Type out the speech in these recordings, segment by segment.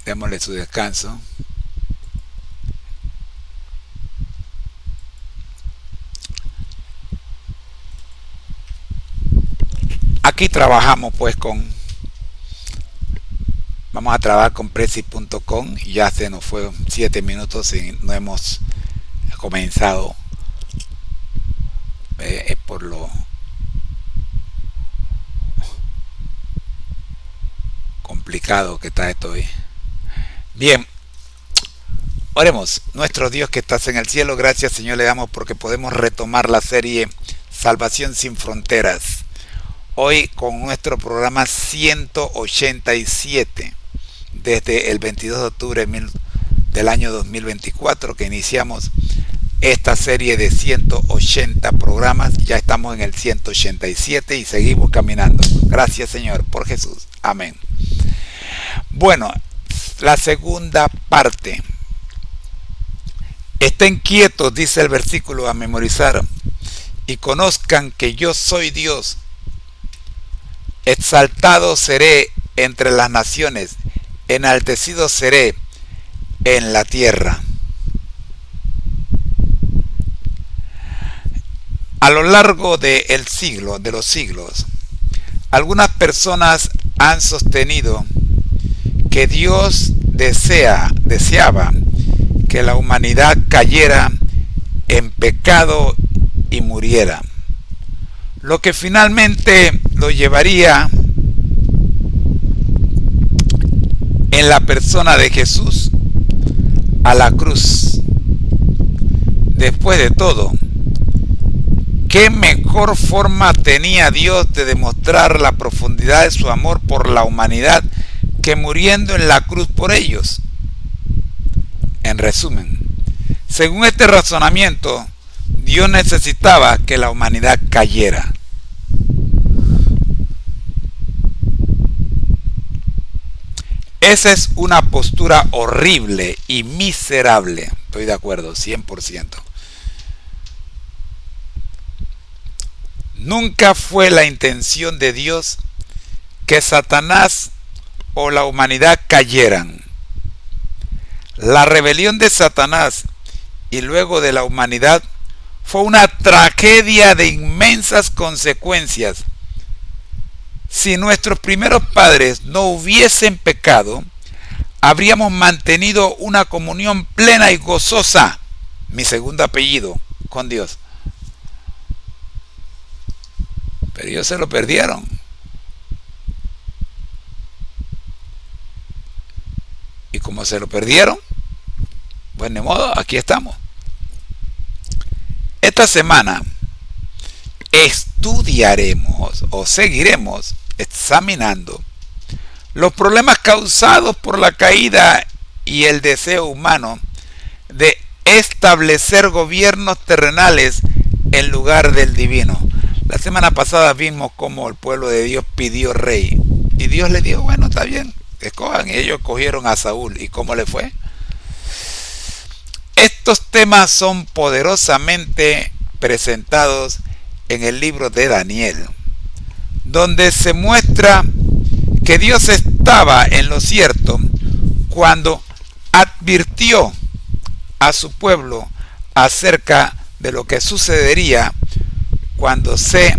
Démosle su descanso. Aquí trabajamos pues vamos a trabajar con Prezi.com. Ya se nos fue 7 minutos y no hemos comenzado. Es por lo complicado que está esto hoy. Bien, oremos. Nuestro Dios que estás en el cielo, gracias Señor le damos porque podemos retomar la serie Salvación sin Fronteras. Hoy con nuestro programa 187, desde el 22 de octubre del año 2024 que iniciamos esta serie de 180 programas. Ya estamos en el 187 y seguimos caminando. Gracias Señor por Jesús. Amén. Bueno, la segunda parte. Estén quietos, dice el versículo a memorizar, y conozcan que yo soy Dios. Exaltado seré entre las naciones, enaltecido seré en la tierra. A lo largo de los siglos, algunas personas han sostenido que Dios deseaba que la humanidad cayera en pecado y muriera, lo que finalmente lo llevaría en la persona de Jesús a la cruz. Después de todo, ¿qué mejor forma tenía Dios de demostrar la profundidad de su amor por la humanidad que muriendo en la cruz por ellos? En resumen, según este razonamiento, Dios necesitaba que la humanidad cayera. Esa es una postura horrible y miserable. Estoy de acuerdo, 100%. Nunca fue la intención de Dios que Satanás o la humanidad cayeran. La rebelión de Satanás y luego de la humanidad fue una tragedia de inmensas consecuencias. Si nuestros primeros padres no hubiesen pecado, habríamos mantenido una comunión plena y gozosa, mi segundo apellido, con Dios. Pero ellos se lo perdieron. Y como se lo perdieron, pues de modo, aquí estamos. Esta semana estudiaremos o seguiremos examinando los problemas causados por la caída y el deseo humano de establecer gobiernos terrenales en lugar del divino. La semana pasada vimos cómo el pueblo de Dios pidió rey y Dios le dijo, bueno, está bien, escojan, y ellos cogieron a Saúl. ¿Y cómo le fue? Estos temas son poderosamente presentados en el libro de Daniel, donde se muestra que Dios estaba en lo cierto cuando advirtió a su pueblo acerca de lo que sucedería cuando se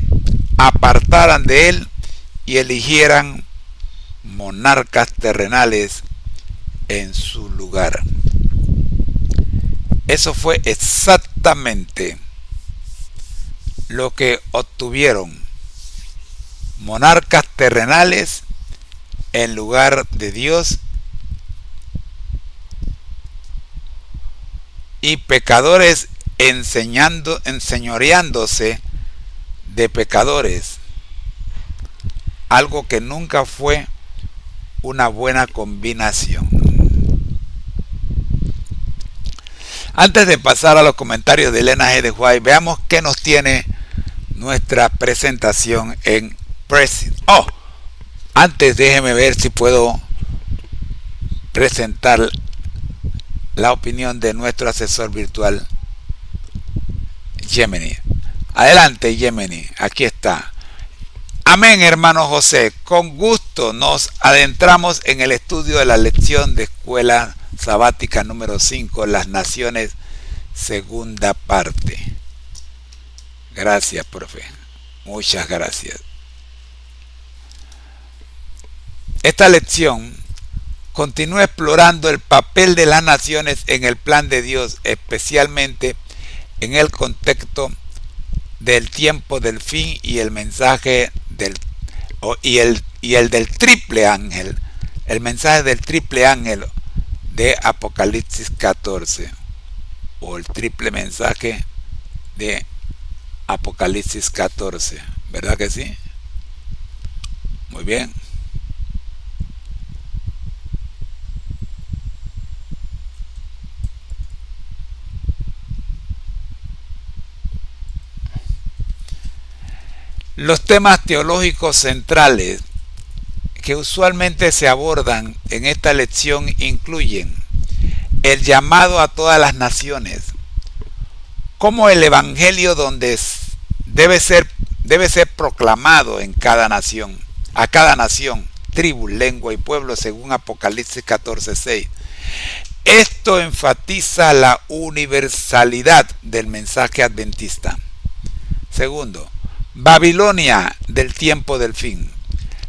apartaran de él y eligieran monarcas terrenales en su lugar. Eso fue exactamente lo que obtuvieron: monarcas terrenales en lugar de Dios y pecadores enseñoreándose de pecadores, algo que nunca fue una buena combinación. Antes de pasar a los comentarios de Elena G. de White, veamos qué nos tiene nuestra presentación en Prezi. Antes déjeme ver si puedo presentar la opinión de nuestro asesor virtual, Gemini. Adelante, Gemini, aquí está. Amén, hermano José. Con gusto nos adentramos en el estudio de la lección de Escuela Sabática número 5, Las Naciones, segunda parte. Gracias, profe. Muchas gracias. Esta lección continúa explorando el papel de las naciones en el plan de Dios, especialmente en el contexto del tiempo del fin y el mensaje del triple ángel, el mensaje del triple ángel de Apocalipsis 14, o el triple mensaje de Apocalipsis 14, ¿verdad que sí? Muy bien. Los temas teológicos centrales que usualmente se abordan en esta lección incluyen el llamado a todas las naciones, como el evangelio debe ser proclamado en cada nación, a cada nación, tribu, lengua y pueblo, según Apocalipsis 14:6. Esto enfatiza la universalidad del mensaje adventista. Segundo, Babilonia del tiempo del fin.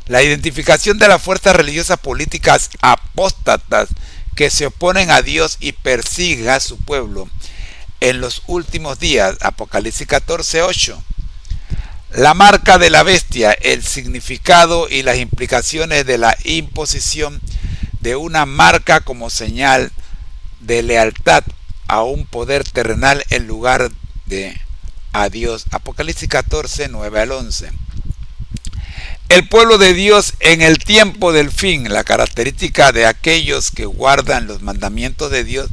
La identificación de las fuerzas religiosas políticas apóstatas que se oponen a Dios y persiguen a su pueblo en los últimos días. Apocalipsis 14:8. La marca de la bestia, el significado y las implicaciones de la imposición de una marca como señal de lealtad a un poder terrenal en lugar de a Dios. Apocalipsis 14:9-11. El pueblo de Dios en el tiempo del fin, la característica de aquellos que guardan los mandamientos de Dios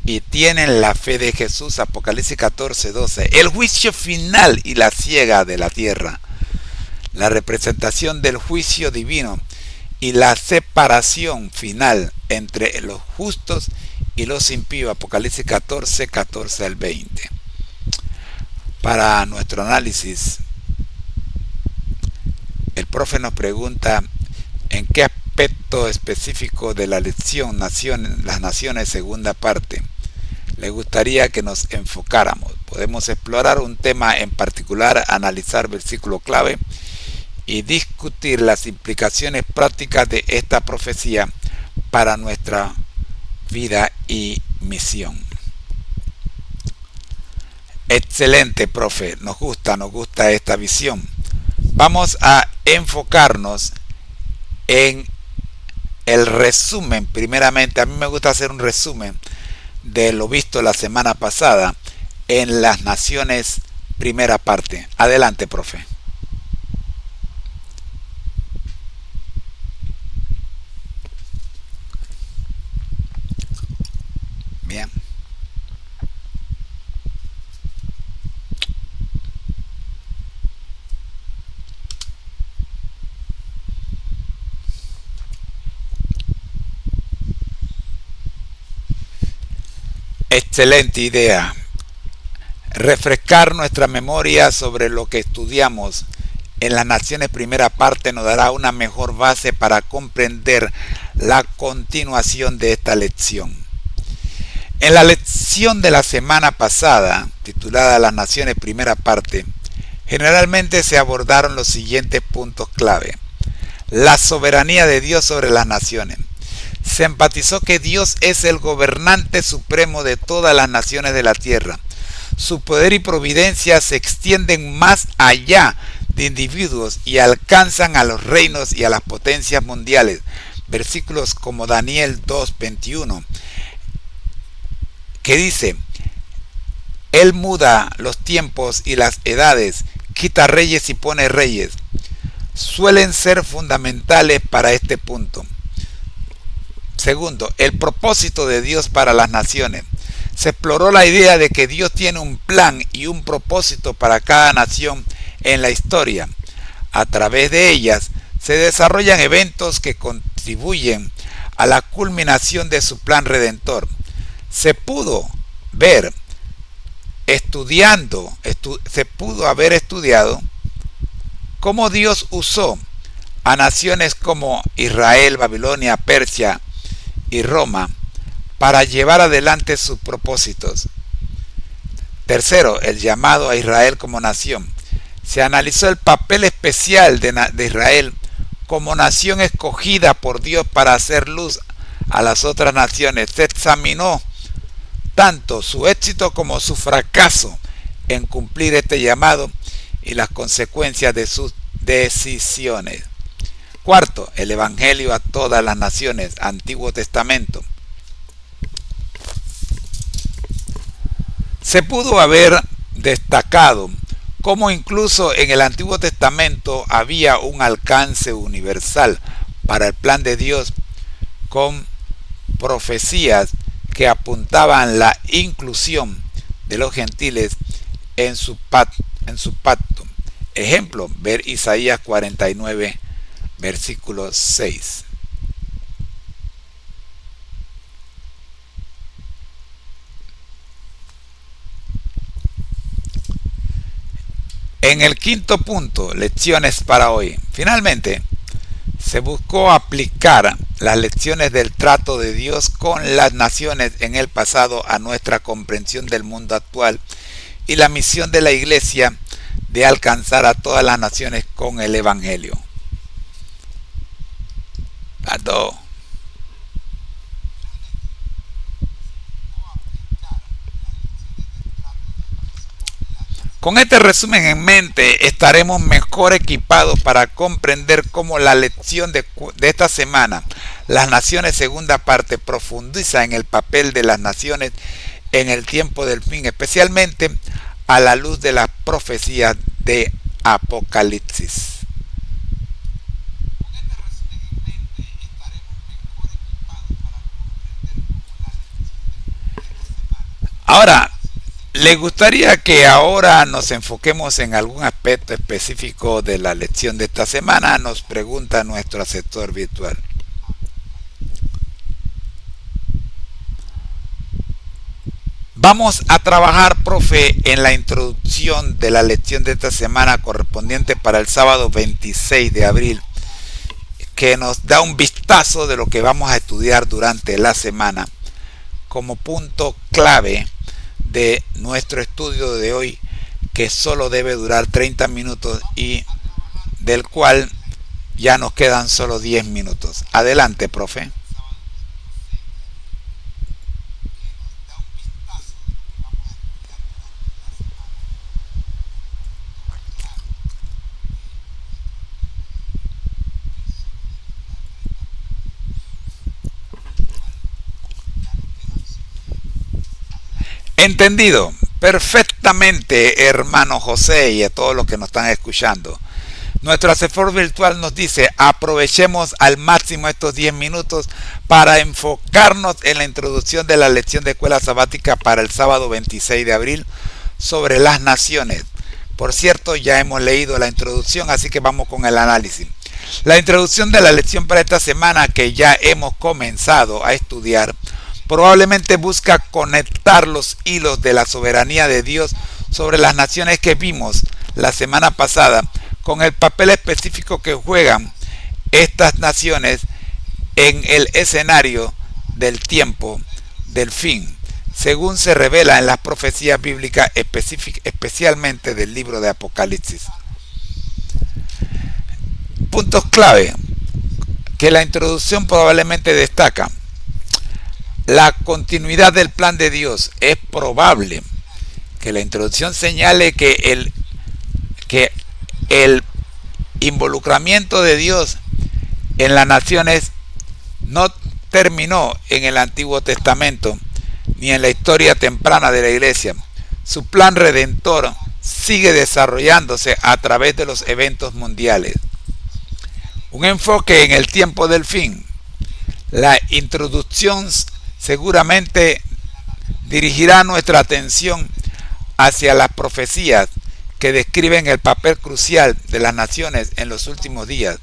y tienen la fe de Jesús. Apocalipsis 14:12. El juicio final y la siega de la tierra, la representación del juicio divino y la separación final entre los justos y los impíos. Apocalipsis 14:14-20. Para nuestro análisis, el profe nos pregunta en qué aspecto específico de la lección Las Naciones, segunda parte, le gustaría que nos enfocáramos. Podemos explorar un tema en particular, analizar versículo clave y discutir las implicaciones prácticas de esta profecía para nuestra vida y misión. Excelente, profe. Nos gusta esta visión. Vamos a enfocarnos en el resumen. Primeramente, a mí me gusta hacer un resumen de lo visto la semana pasada en Las Naciones, primera parte. Adelante, profe. Bien. Excelente idea. Refrescar nuestra memoria sobre lo que estudiamos en Las Naciones primera parte nos dará una mejor base para comprender la continuación de esta lección. En la lección de la semana pasada, titulada Las Naciones primera parte, generalmente se abordaron los siguientes puntos clave. La soberanía de Dios sobre las naciones. Se enfatizó que Dios es el gobernante supremo de todas las naciones de la tierra. Su poder y providencia se extienden más allá de individuos y alcanzan a los reinos y a las potencias mundiales. Versículos como Daniel 2:21, que dice: Él muda los tiempos y las edades, quita reyes y pone reyes. Suelen ser fundamentales para este punto. Segundo, el propósito de Dios para las naciones. Se exploró la idea de que Dios tiene un plan y un propósito para cada nación en la historia. A través de ellas se desarrollan eventos que contribuyen a la culminación de su plan redentor. Se pudo haber estudiado cómo Dios usó a naciones como Israel, Babilonia, Persia y Roma para llevar adelante sus propósitos. Tercero, el llamado a Israel como nación. Se analizó el papel especial de Israel como nación escogida por Dios para hacer luz a las otras naciones. Se examinó tanto su éxito como su fracaso en cumplir este llamado y las consecuencias de sus decisiones. Cuarto, el Evangelio a todas las naciones, Antiguo Testamento. Se pudo haber destacado cómo incluso en el Antiguo Testamento había un alcance universal para el plan de Dios con profecías que apuntaban la inclusión de los gentiles en su pacto. Ejemplo, ver Isaías 49, versículo 6. En el quinto punto, lecciones para hoy. Finalmente, se buscó aplicar las lecciones del trato de Dios con las naciones en el pasado a nuestra comprensión del mundo actual y la misión de la Iglesia de alcanzar a todas las naciones con el Evangelio. Con este resumen en mente, estaremos mejor equipados para comprender cómo la lección de esta semana, las naciones segunda parte, profundiza en el papel de las naciones en el tiempo del fin, especialmente a la luz de las profecías de Apocalipsis. Ahora, ¿le gustaría que ahora nos enfoquemos en algún aspecto específico de la lección de esta semana? Nos pregunta nuestro asesor virtual. Vamos a trabajar, profe, en la introducción de la lección de esta semana correspondiente para el sábado 26 de abril, que nos da un vistazo de lo que vamos a estudiar durante la semana como punto clave de nuestro estudio de hoy, que solo debe durar 30 minutos y del cual ya nos quedan solo 10 minutos. Adelante, profe. Entendido perfectamente, hermano José, y a todos los que nos están escuchando. Nuestro asesor virtual nos dice: aprovechemos al máximo estos 10 minutos para enfocarnos en la introducción de la lección de escuela sabática para el sábado 26 de abril sobre las naciones. Por cierto, ya hemos leído la introducción, así que vamos con el análisis. La introducción de la lección para esta semana, que ya hemos comenzado a estudiar, probablemente busca conectar los hilos de la soberanía de Dios sobre las naciones que vimos la semana pasada con el papel específico que juegan estas naciones en el escenario del tiempo del fin, según se revela en las profecías bíblicas, especialmente del libro de Apocalipsis. Puntos clave que la introducción probablemente destaca: la continuidad del plan de Dios. Es probable que la introducción señale que el involucramiento de Dios en las naciones no terminó en el Antiguo Testamento ni en la historia temprana de la Iglesia. Su plan redentor sigue desarrollándose a través de los eventos mundiales. Un enfoque en el tiempo del fin. La introducción seguramente dirigirá nuestra atención hacia las profecías que describen el papel crucial de las naciones en los últimos días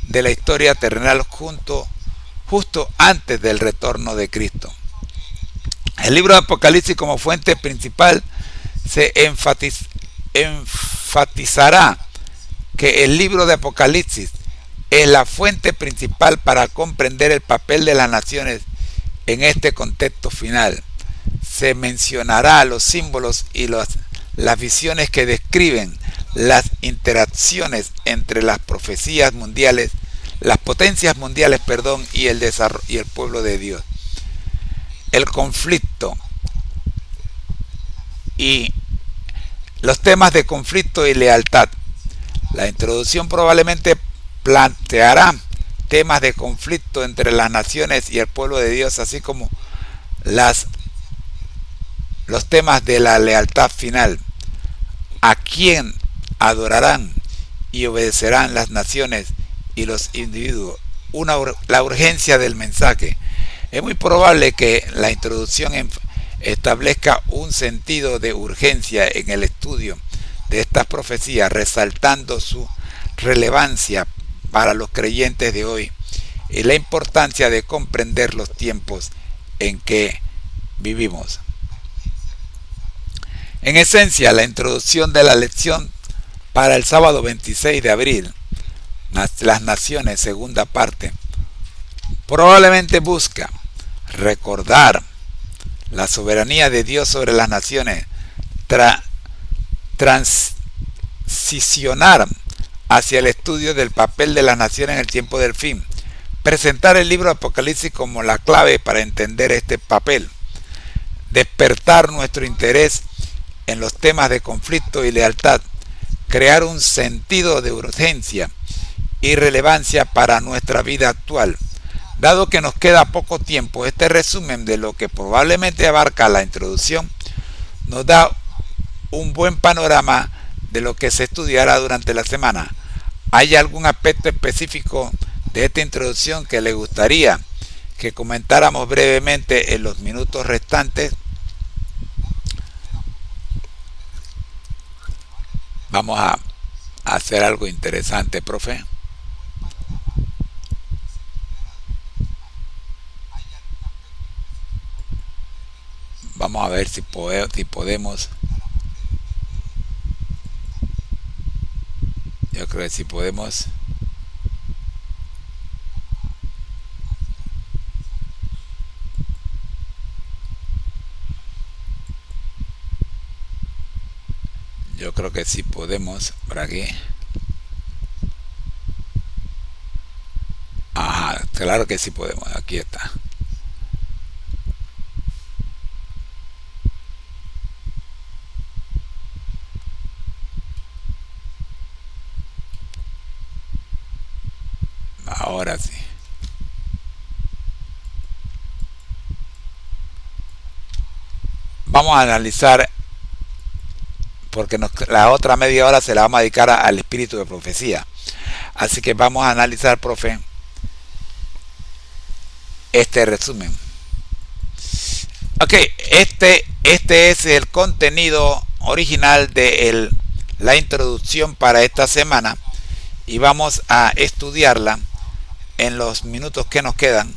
de la historia terrenal justo antes del retorno de Cristo. El libro de Apocalipsis, como fuente principal, se enfatizará que el libro de Apocalipsis es la fuente principal para comprender el papel de las naciones en este contexto final. Se mencionará los símbolos y las visiones que describen las interacciones entre las profecías mundiales, las potencias mundiales, y el desarrollo y el pueblo de Dios. El conflicto y los temas de conflicto y lealtad. La introducción probablemente planteará temas de conflicto entre las naciones y el pueblo de Dios, así como los temas de la lealtad final. ¿A quién adorarán y obedecerán las naciones y los individuos? La urgencia del mensaje. Es muy probable que la introducción establezca un sentido de urgencia en el estudio de estas profecías, resaltando su relevancia para los creyentes de hoy y la importancia de comprender los tiempos en que vivimos. En esencia, la introducción de la lección para el sábado 26 de abril, las naciones, segunda parte, probablemente busca recordar la soberanía de Dios sobre las naciones, transicionar hacia el estudio del papel de las naciones en el tiempo del fin, presentar el libro de Apocalipsis como la clave para entender este papel, despertar nuestro interés en los temas de conflicto y lealtad, crear un sentido de urgencia y relevancia para nuestra vida actual. Dado que nos queda poco tiempo, este resumen de lo que probablemente abarca la introducción nos da un buen panorama de lo que se estudiará durante la semana. ¿Hay algún aspecto específico de esta introducción que le gustaría que comentáramos brevemente en los minutos restantes? Vamos a hacer algo interesante, profe. Vamos a ver si podemos. Yo creo que si podemos. Yo creo que sí podemos por aquí. Ajá, claro que sí podemos. Aquí está. Ahora sí. Vamos a analizar, porque la otra media hora se la vamos a dedicar al espíritu de profecía. Así que vamos a analizar, profe, este resumen. Ok, este es el contenido original de la introducción para esta semana y vamos a estudiarla en los minutos que nos quedan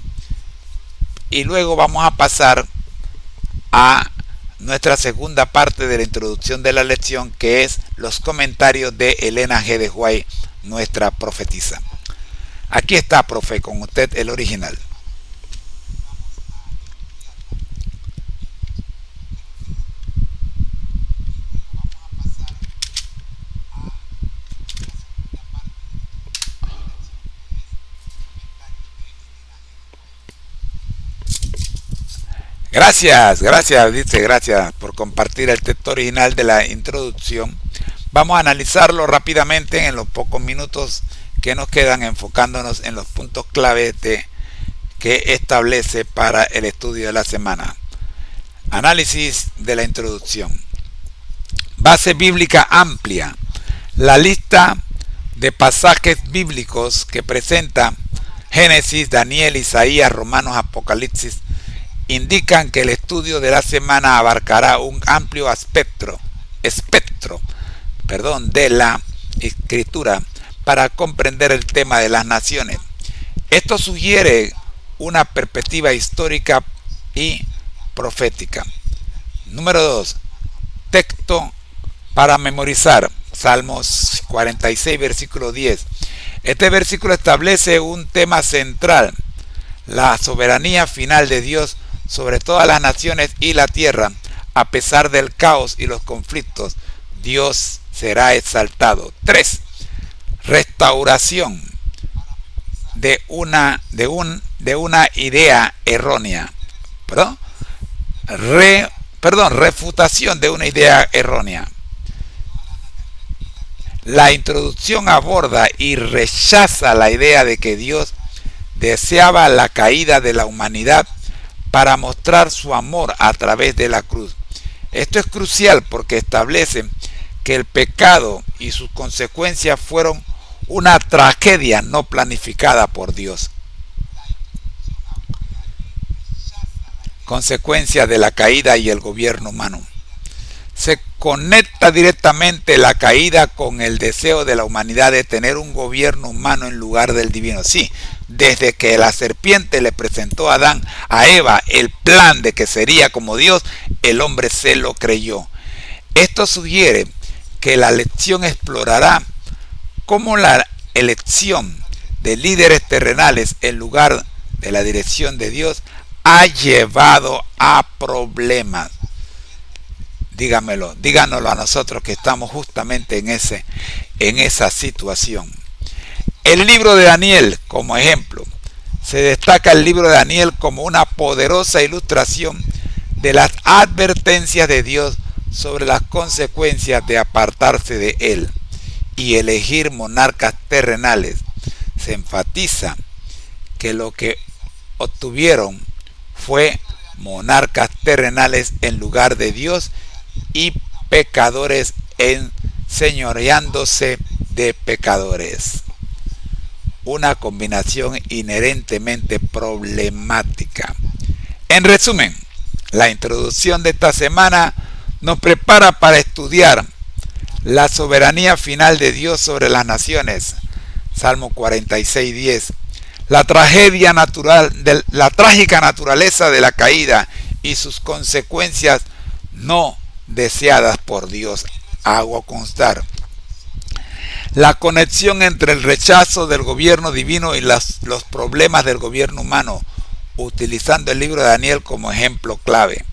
y luego vamos a pasar a nuestra segunda parte de la introducción de la lección, que es los comentarios de Elena G. de White, nuestra profetisa. Aquí está, profe, con usted el original. Gracias por compartir el texto original de la introducción. Vamos a analizarlo rápidamente en los pocos minutos que nos quedan, enfocándonos en los puntos clave que establece para el estudio de la semana. Análisis de la introducción. Base bíblica amplia. La lista de pasajes bíblicos que presenta Génesis, Daniel, Isaías, Romanos, Apocalipsis indican que el estudio de la semana abarcará un amplio espectro de la escritura para comprender el tema de las naciones. Esto sugiere una perspectiva histórica y profética. Número 2. Texto para memorizar. Salmos 46, versículo 10. Este versículo establece un tema central: la soberanía final de Dios sobre todas las naciones y la tierra. A pesar del caos y los conflictos, Dios será exaltado. 3. Restauración de una idea errónea. Refutación de una idea errónea. La introducción aborda y rechaza la idea de que Dios deseaba la caída de la humanidad para mostrar su amor a través de la cruz. Esto es crucial porque establece que el pecado y sus consecuencias fueron una tragedia no planificada por Dios. Consecuencia de la caída y el gobierno humano. Se conecta directamente la caída con el deseo de la humanidad de tener un gobierno humano en lugar del divino. Sí, desde que la serpiente le presentó a Eva el plan de que sería como Dios, el hombre se lo creyó. Esto sugiere que la lección explorará cómo la elección de líderes terrenales en lugar de la dirección de Dios ha llevado a problemas. Díganoslo a nosotros que estamos justamente en esa situación. El libro de Daniel como ejemplo. Se destaca el libro de Daniel como una poderosa ilustración de las advertencias de Dios sobre las consecuencias de apartarse de Él y elegir monarcas terrenales. Se enfatiza que lo que obtuvieron fue monarcas terrenales en lugar de Dios y pecadores enseñoreándose de pecadores. Una combinación inherentemente problemática. En resumen, la introducción de esta semana nos prepara para estudiar la soberanía final de Dios sobre las naciones. Salmo 46, 10. La trágica naturaleza de la caída y sus consecuencias no deseadas por Dios. Hago constar la conexión entre el rechazo del gobierno divino y los problemas del gobierno humano, utilizando el libro de Daniel como ejemplo clave.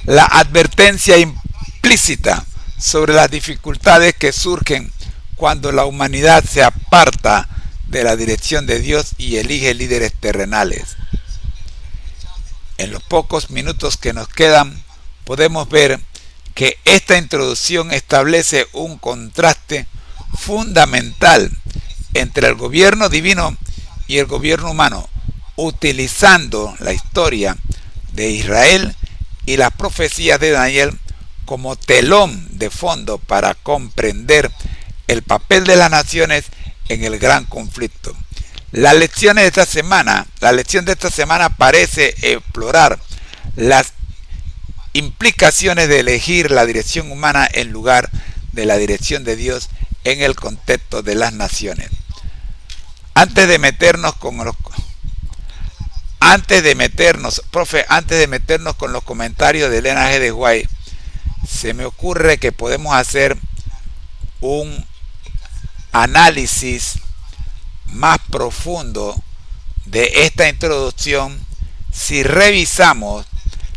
La advertencia implícita sobre las dificultades que surgen cuando la humanidad se aparta de la dirección de Dios y elige líderes terrenales. En los pocos minutos que nos quedan, podemos ver que esta introducción establece un contraste fundamental entre el gobierno divino y el gobierno humano, utilizando la historia de Israel y las profecías de Daniel como telón de fondo para comprender el papel de las naciones en el gran conflicto. La lección de esta semana parece explorar las implicaciones de elegir la dirección humana en lugar de la dirección de Dios en el contexto de las naciones. Antes de meternos con los comentarios de Elena G. de White, se me ocurre que podemos hacer un análisis más profundo de esta introducción si revisamos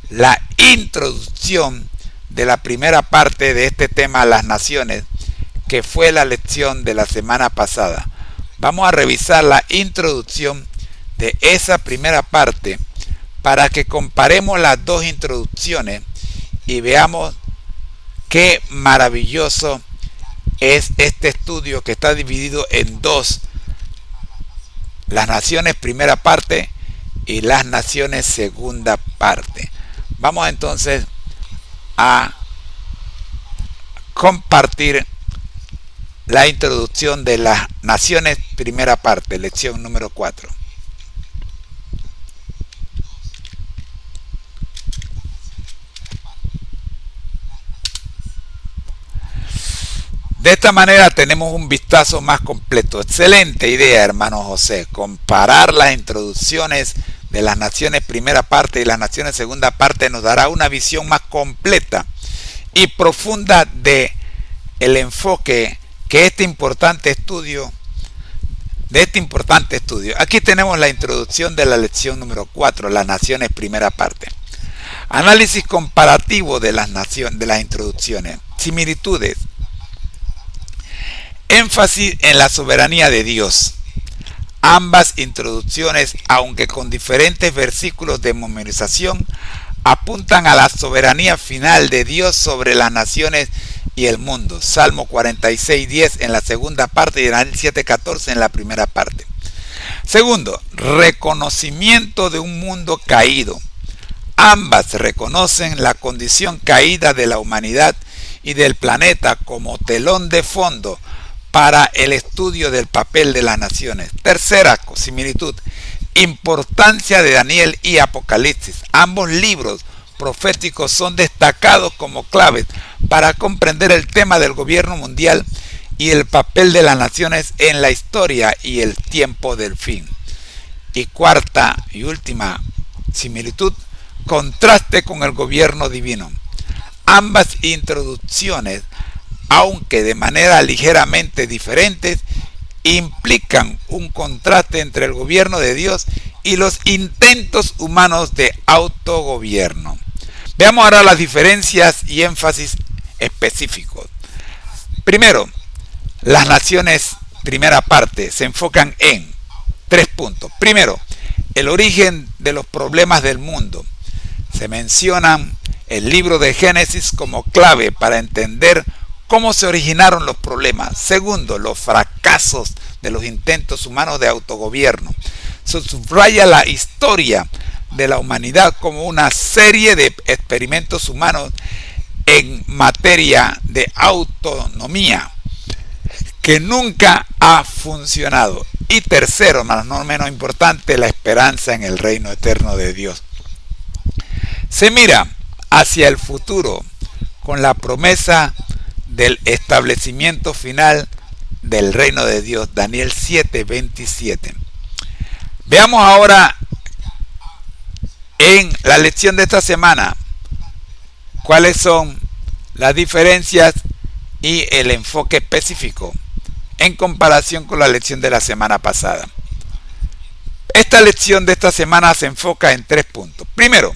la introducción de la primera parte de este tema, las naciones, que fue la lección de la semana pasada. Vamos a revisar la introducción de esa primera parte para que comparemos las dos introducciones y veamos qué maravilloso es este estudio que está dividido en dos: las naciones primera parte y las naciones segunda parte. Vamos entonces a compartir la introducción de las naciones primera parte, lección número 4. De esta manera tenemos un vistazo más completo. Excelente idea, hermano José. Comparar las introducciones de las naciones primera parte y las naciones segunda parte nos dará una visión más completa y profunda de el enfoque que de este importante estudio. Aquí tenemos la introducción de la lección número 4, las naciones, primera parte. Análisis comparativo de las introducciones. Similitudes. Énfasis en la soberanía de Dios. Ambas introducciones, aunque con diferentes versículos de memorización, apuntan a la soberanía final de Dios sobre las naciones y el mundo. Salmo 46:10 en la segunda parte y Daniel 7:14 en la primera parte. Segundo, reconocimiento de un mundo caído. Ambas reconocen la condición caída de la humanidad y del planeta como telón de fondo para el estudio del papel de las naciones. Tercera similitud, importancia de Daniel y Apocalipsis. Ambos libros proféticos son destacados como claves para comprender el tema del gobierno mundial y el papel de las naciones en la historia y el tiempo del fin. Y cuarta y última similitud, contraste con el gobierno divino. Ambas introducciones, aunque de manera ligeramente diferentes, implican un contraste entre el gobierno de Dios y los intentos humanos de autogobierno. Veamos ahora las diferencias y énfasis específicos. Primero, las naciones, primera parte, se enfocan en 3 puntos. Primero, el origen de los problemas del mundo. Se mencionan el libro de Génesis como clave para entender cómo se originaron los problemas. Segundo, los fracasos de los intentos humanos de autogobierno. Se subraya la historia de la humanidad como una serie de experimentos humanos en materia de autonomía que nunca ha funcionado. Y tercero, no menos importante, la esperanza en el reino eterno de Dios. Se mira hacia el futuro con la promesa del establecimiento final del reino de Dios. Daniel 7:27. Veamos ahora en la lección de esta semana cuáles son las diferencias y el enfoque específico en comparación con la lección de la semana pasada. Esta lección de esta semana se enfoca en 3 puntos. Primero,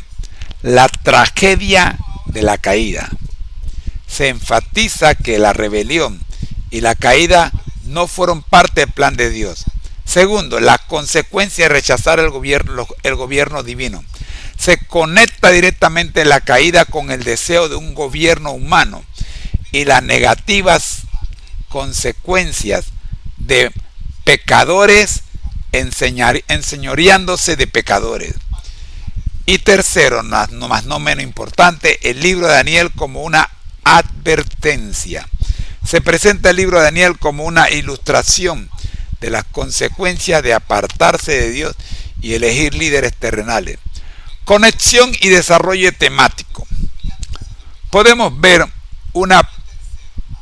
la tragedia de la caída. Se enfatiza que la rebelión y la caída no fueron parte del plan de Dios. Segundo, la consecuencia de rechazar el gobierno divino. Se conecta directamente la caída con el deseo de un gobierno humano y las negativas consecuencias de pecadores enseñoreándose de pecadores. Y tercero, no menos importante, el libro de Daniel como una advertencia. Se presenta el libro de Daniel como una ilustración de las consecuencias de apartarse de Dios y elegir líderes terrenales. Conexión y desarrollo temático. Podemos ver una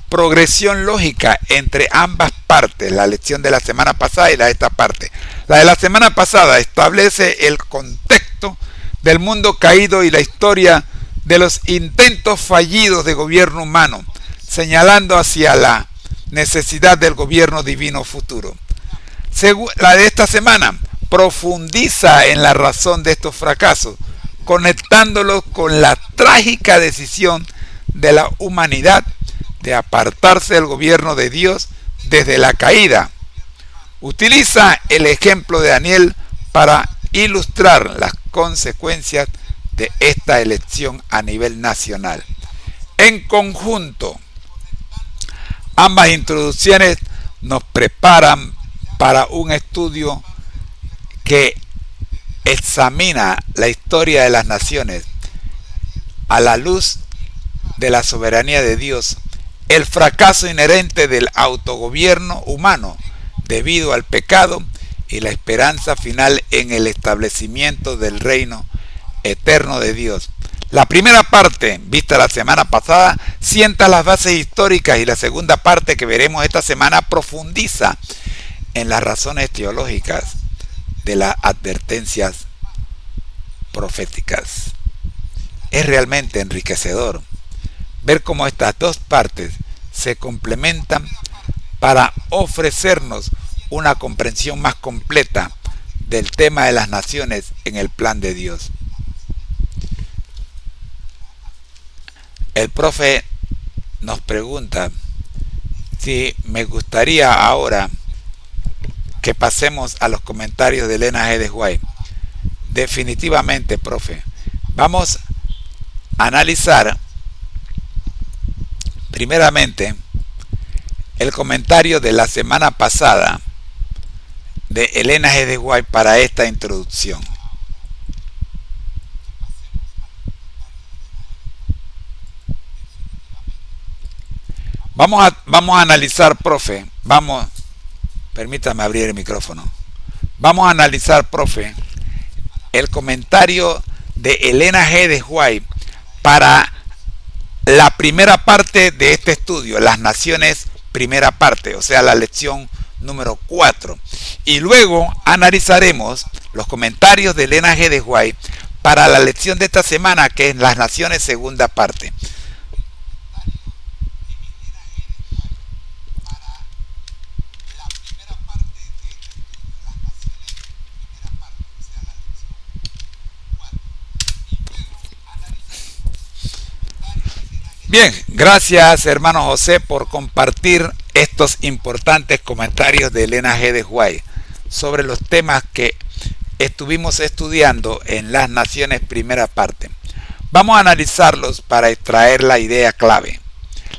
progresión lógica entre ambas partes, la lección de la semana pasada y la de esta parte. La de la semana pasada establece el contexto del mundo caído y la historia de los intentos fallidos de gobierno humano, señalando hacia la necesidad del gobierno divino futuro. La de esta semana profundiza en la razón de estos fracasos, conectándolos con la trágica decisión de la humanidad de apartarse del gobierno de Dios desde la caída. Utiliza el ejemplo de Daniel para ilustrar las consecuencias de esta elección a nivel nacional. En conjunto, ambas introducciones nos preparan para un estudio que examina la historia de las naciones a la luz de la soberanía de Dios, el fracaso inherente del autogobierno humano debido al pecado y la esperanza final en el establecimiento del reino eterno de Dios. La primera parte, vista la semana pasada, sienta las bases históricas y la segunda parte que veremos esta semana profundiza en las razones teológicas de las advertencias proféticas. Es realmente enriquecedor ver cómo estas dos partes se complementan para ofrecernos una comprensión más completa del tema de las naciones en el plan de Dios. El profe nos pregunta si me gustaría ahora que pasemos a los comentarios de Elena G. de White. Definitivamente, profe. Vamos a analizar primeramente el comentario de la semana pasada de Elena G. de White para esta introducción. Vamos a analizar, profe. Permítame abrir el micrófono. Vamos a analizar, profe, el comentario de Elena G. de White para la primera parte de este estudio, las naciones, primera parte, o sea, la lección número 4. Y luego analizaremos los comentarios de Elena G. de White para la lección de esta semana, que es las naciones, segunda parte. Bien, gracias hermano José por compartir estos importantes comentarios de Elena G. de White sobre los temas que estuvimos estudiando en las naciones primera parte. Vamos a analizarlos para extraer la idea clave.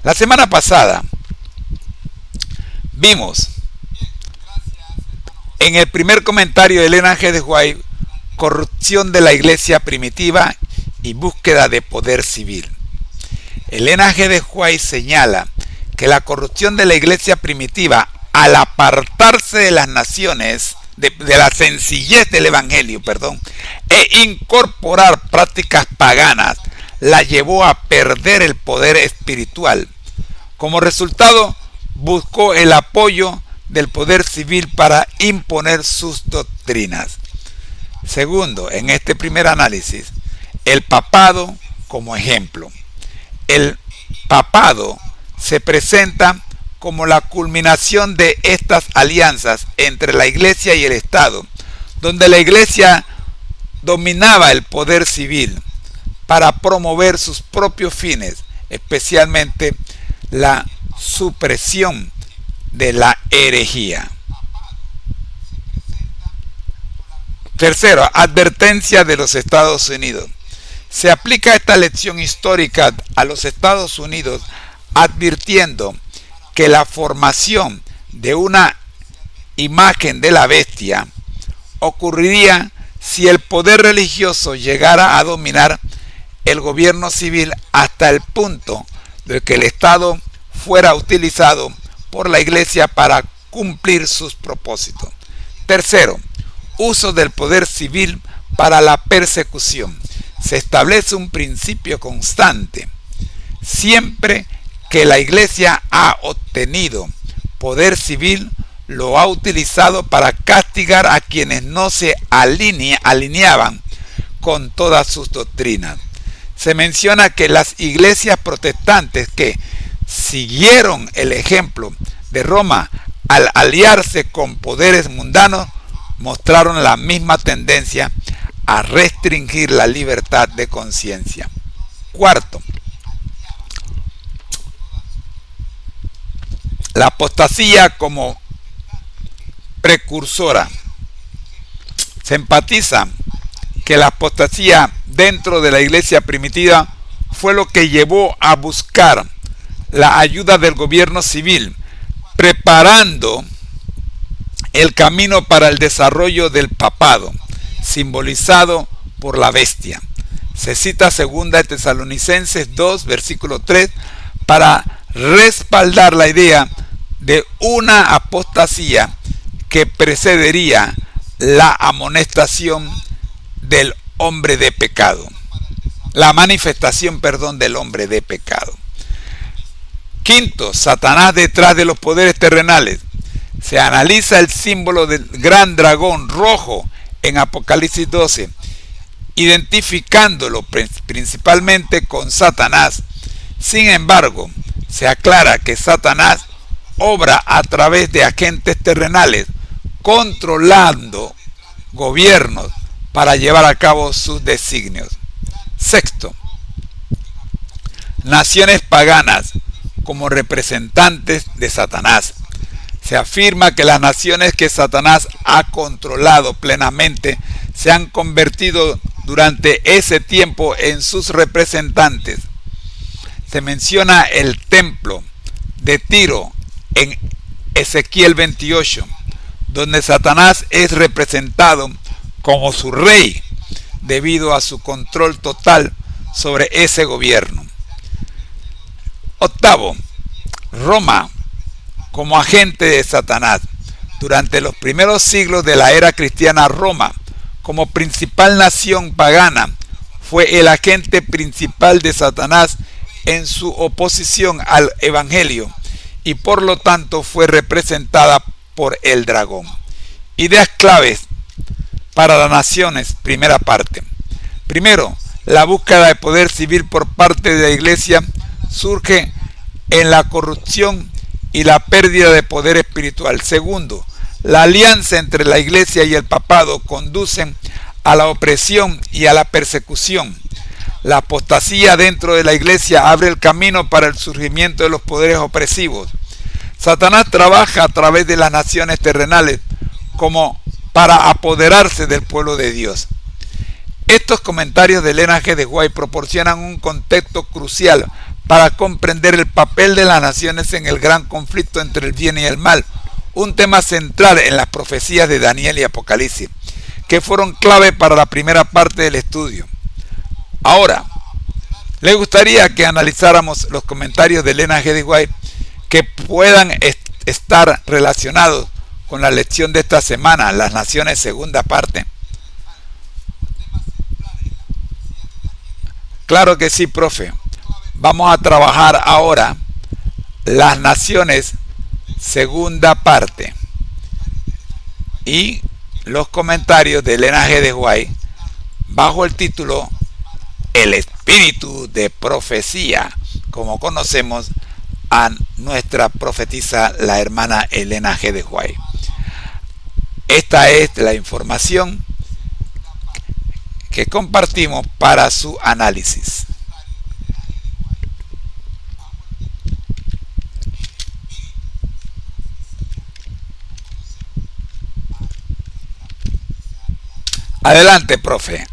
La semana pasada vimos en el primer comentario de Elena G. de White corrupción de la iglesia primitiva y búsqueda de poder civil. Elena G. de White señala que la corrupción de la iglesia primitiva, al apartarse de las naciones, de la sencillez del evangelio, e incorporar prácticas paganas, la llevó a perder el poder espiritual. Como resultado, buscó el apoyo del poder civil para imponer sus doctrinas. Segundo, en este primer análisis, el papado como ejemplo. El papado se presenta como la culminación de estas alianzas entre la iglesia y el Estado, donde la iglesia dominaba el poder civil para promover sus propios fines, especialmente la supresión de la herejía. Tercero, advertencia de los Estados Unidos. Se aplica esta lección histórica a los Estados Unidos advirtiendo que la formación de una imagen de la bestia ocurriría si el poder religioso llegara a dominar el gobierno civil hasta el punto de que el Estado fuera utilizado por la iglesia para cumplir sus propósitos. Tercero, uso del poder civil para la persecución. Se establece un principio constante. Siempre que la iglesia ha obtenido poder civil, lo ha utilizado para castigar a quienes no se alineaban con todas sus doctrinas. Se menciona que las iglesias protestantes que siguieron el ejemplo de Roma al aliarse con poderes mundanos mostraron la misma tendencia a restringir la libertad de conciencia. Cuarto, la apostasía como precursora. Se enfatiza que la apostasía dentro de la iglesia primitiva fue lo que llevó a buscar la ayuda del gobierno civil, preparando el camino para el desarrollo del papado, simbolizado por la bestia. Se cita 2 Tesalonicenses 2, versículo 3, para respaldar la idea de una apostasía que precedería la amonestación del hombre de pecado. La manifestación, del hombre de pecado. Quinto, Satanás detrás de los poderes terrenales. Se analiza el símbolo del gran dragón rojo en Apocalipsis 12, identificándolo principalmente con Satanás. Sin embargo, se aclara que Satanás obra a través de agentes terrenales, controlando gobiernos para llevar a cabo sus designios. Sexto, naciones paganas como representantes de Satanás. Se afirma que las naciones que Satanás ha controlado plenamente se han convertido durante ese tiempo en sus representantes. Se menciona el templo de Tiro en Ezequiel 28, donde Satanás es representado como su rey debido a su control total sobre ese gobierno. Octavo, Roma como agente de Satanás. Durante los primeros siglos de la era cristiana, Roma, como principal nación pagana, fue el agente principal de Satanás en su oposición al Evangelio y por lo tanto fue representada por el dragón. Ideas claves para las naciones, primera parte. Primero, la búsqueda de poder civil por parte de la iglesia surge en la corrupción y la pérdida de poder espiritual. Segundo, la alianza entre la iglesia y el papado conducen a la opresión y a la persecución. La apostasía dentro de la iglesia abre el camino para el surgimiento de los poderes opresivos. Satanás trabaja a través de las naciones terrenales como para apoderarse del pueblo de Dios. Estos comentarios de Ellen G. de White proporcionan un contexto crucial para comprender el papel de las naciones en el gran conflicto entre el bien y el mal, un tema central en las profecías de Daniel y Apocalipsis, que fueron clave para la primera parte del estudio. Ahora, le gustaría que analizáramos los comentarios de Ellen G. de White que puedan estar relacionados con la lección de esta semana, las naciones, segunda parte. Claro que sí, profe. Vamos a trabajar ahora las naciones, segunda parte, y los comentarios de Ellen G. de White bajo el título El espíritu de profecía, como conocemos a nuestra profetisa, la hermana Ellen G. de White. Esta es la información que compartimos para su análisis. Adelante, profe.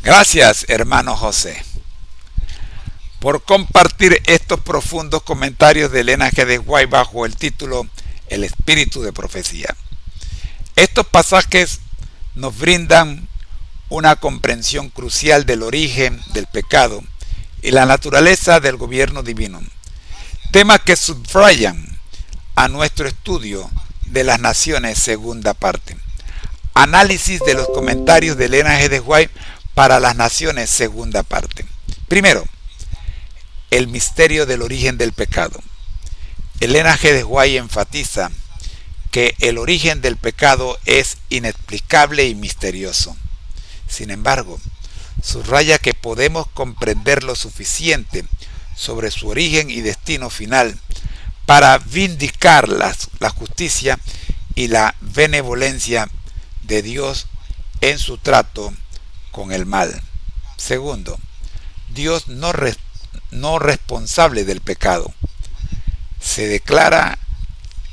Gracias, hermano José, por compartir estos profundos comentarios de Ellen G. de White bajo el título El espíritu de profecía. Estos pasajes nos brindan una comprensión crucial del origen del pecado y la naturaleza del gobierno divino, temas que subrayan a nuestro estudio de las naciones, segunda parte. Análisis de los comentarios de Ellen G. de White para las naciones, segunda parte. Primero, el misterio del origen del pecado. Ellen G. de White enfatiza que el origen del pecado es inexplicable y misterioso. Sin embargo, subraya que podemos comprender lo suficiente sobre su origen y destino final para vindicar la justicia y la benevolencia de Dios en su trato con el mal. Segundo, Dios no responsable del pecado. Se declara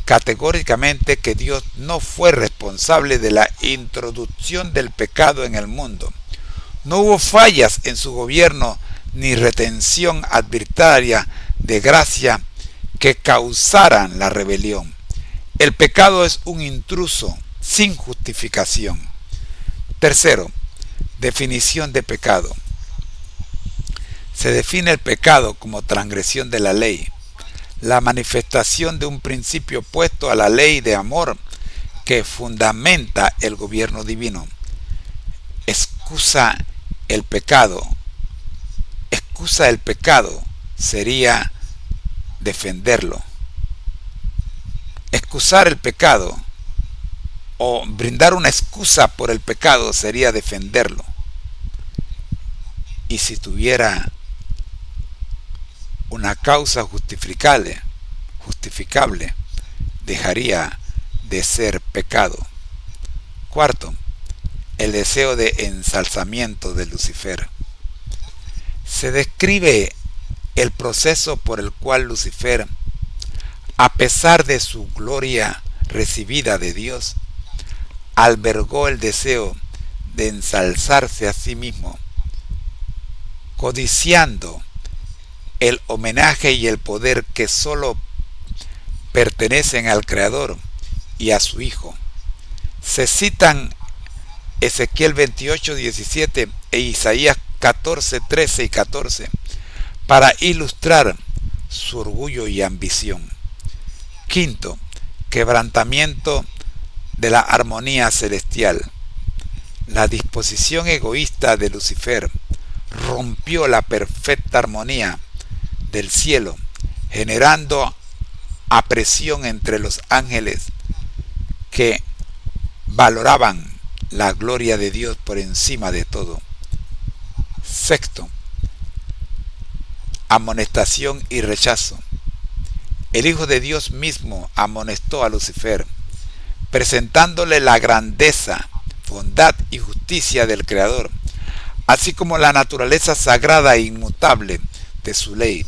categóricamente que Dios no fue responsable de la introducción del pecado en el mundo. No hubo fallas en su gobierno ni retención arbitraria de gracia que causaran la rebelión. El pecado es un intruso sin justificación. Tercero, definición de pecado. Se define el pecado como transgresión de la ley, la manifestación de un principio opuesto a la ley de amor que fundamenta el gobierno divino. Excusa el pecado sería defenderlo. Excusar el pecado o brindar una excusa por el pecado sería defenderlo. Y si tuviera una causa justificable, dejaría de ser pecado. Cuarto, el deseo de ensalzamiento de Lucifer. Se describe el proceso por el cual Lucifer, a pesar de su gloria recibida de Dios, albergó el deseo de ensalzarse a sí mismo, codiciando el homenaje y el poder que sólo pertenecen al Creador y a su Hijo. Se citan Ezequiel 28:17 e Isaías 14:13 y 14 para ilustrar su orgullo y ambición. Quinto, quebrantamiento de la armonía celestial. La disposición egoísta de Lucifer rompió la perfecta armonía del cielo, generando apresión entre los ángeles que valoraban la gloria de Dios por encima de todo. Sexto, amonestación y rechazo. El Hijo de Dios mismo amonestó a Lucifer, presentándole la grandeza, bondad y justicia del Creador, así como la naturaleza sagrada e inmutable de su ley.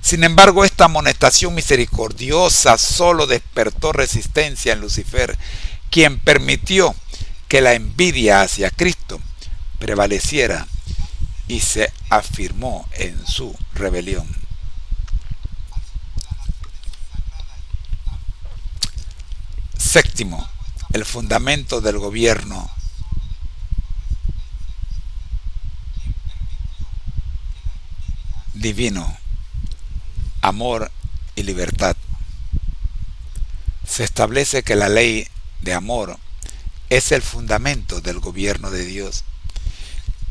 Sin embargo, esta amonestación misericordiosa solo despertó resistencia en Lucifer, quien permitió que la envidia hacia Cristo prevaleciera y se afirmó en su rebelión. Séptimo, el fundamento del gobierno divino, amor y libertad. Se establece que la ley de amor es el fundamento del gobierno de Dios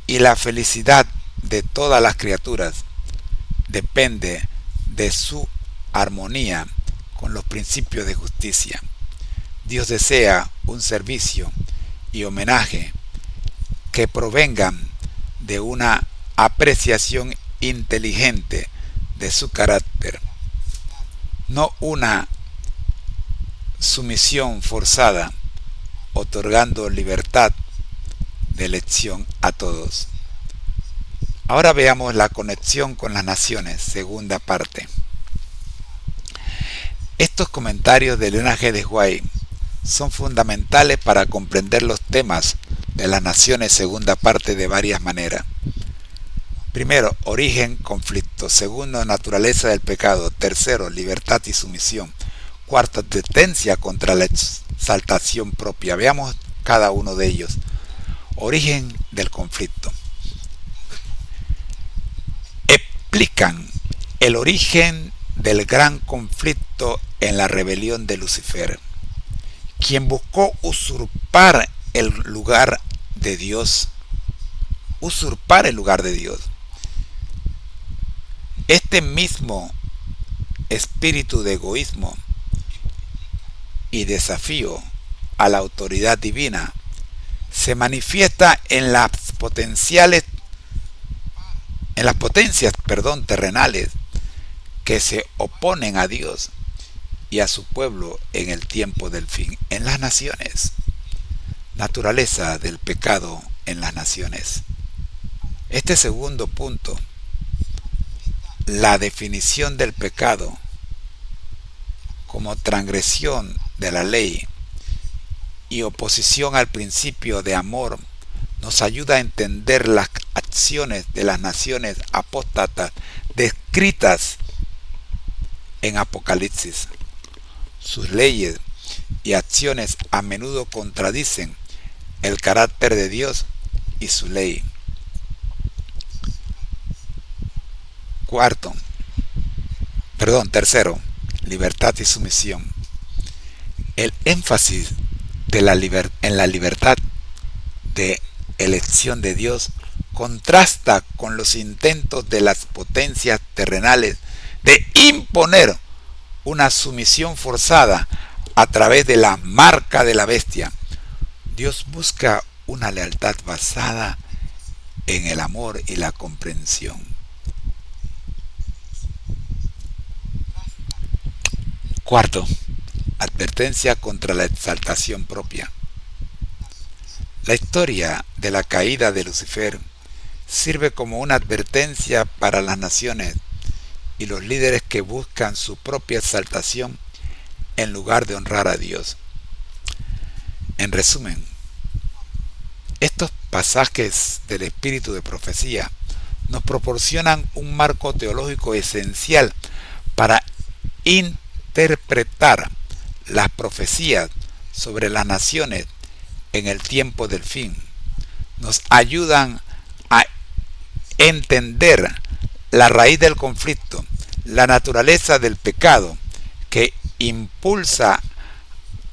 y la felicidad de todas las criaturas depende de su armonía con los principios de justicia. Dios desea un servicio y homenaje que provengan de una apreciación inteligente de su carácter, no una sumisión forzada, otorgando libertad de elección a todos. Ahora veamos la conexión con las naciones, segunda parte. Estos comentarios de Elena G. de White son fundamentales para comprender los temas de las naciones, segunda parte, de varias maneras. Primero, origen, conflicto. Segundo, naturaleza del pecado. Tercero, libertad y sumisión. Cuarto, advertencia contra la exaltación propia. Veamos cada uno de ellos. Origen del conflicto. Explican el origen del gran conflicto en la rebelión de Lucifer, quien buscó usurpar el lugar de Dios. Usurpar el lugar de Dios. Este mismo espíritu de egoísmo y desafío a la autoridad divina se manifiesta en las potencias terrenales que se oponen a Dios y a su pueblo en el tiempo del fin. En las naciones, naturaleza del pecado en las naciones. Este segundo punto, la definición del pecado como transgresión de la ley y oposición al principio de amor, nos ayuda a entender las acciones de las naciones apóstatas descritas en Apocalipsis. Sus leyes y acciones a menudo contradicen el carácter de Dios y su ley. Tercero, libertad y sumisión. El énfasis en la libertad de elección de Dios contrasta con los intentos de las potencias terrenales de imponer una sumisión forzada a través de la marca de la bestia. Dios busca una lealtad basada en el amor y la comprensión. Cuarto, advertencia contra la exaltación propia. La historia de la caída de Lucifer sirve como una advertencia para las naciones y los líderes que buscan su propia exaltación en lugar de honrar a Dios. En resumen, estos pasajes del espíritu de profecía nos proporcionan un marco teológico esencial para interpretar las profecías sobre las naciones en el tiempo del fin. Nos ayudan a entender la raíz del conflicto, la naturaleza del pecado que impulsa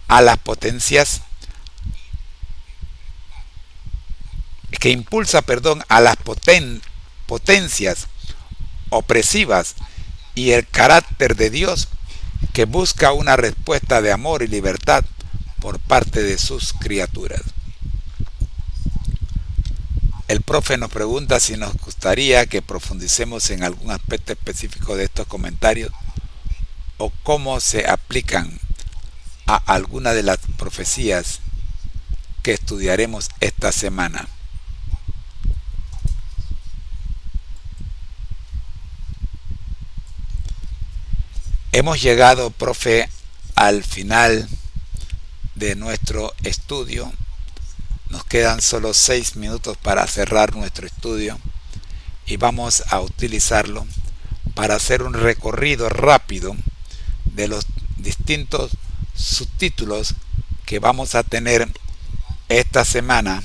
a las potencias potencias opresivas y el carácter de Dios que busca una respuesta de amor y libertad por parte de sus criaturas. El profe nos pregunta si nos gustaría que profundicemos en algún aspecto específico de estos comentarios o cómo se aplican a alguna de las profecías que estudiaremos esta semana. Hemos llegado, profe, al final de nuestro estudio. Nos quedan solo 6 minutos para cerrar nuestro estudio y vamos a utilizarlo para hacer un recorrido rápido de los distintos subtítulos que vamos a tener esta semana.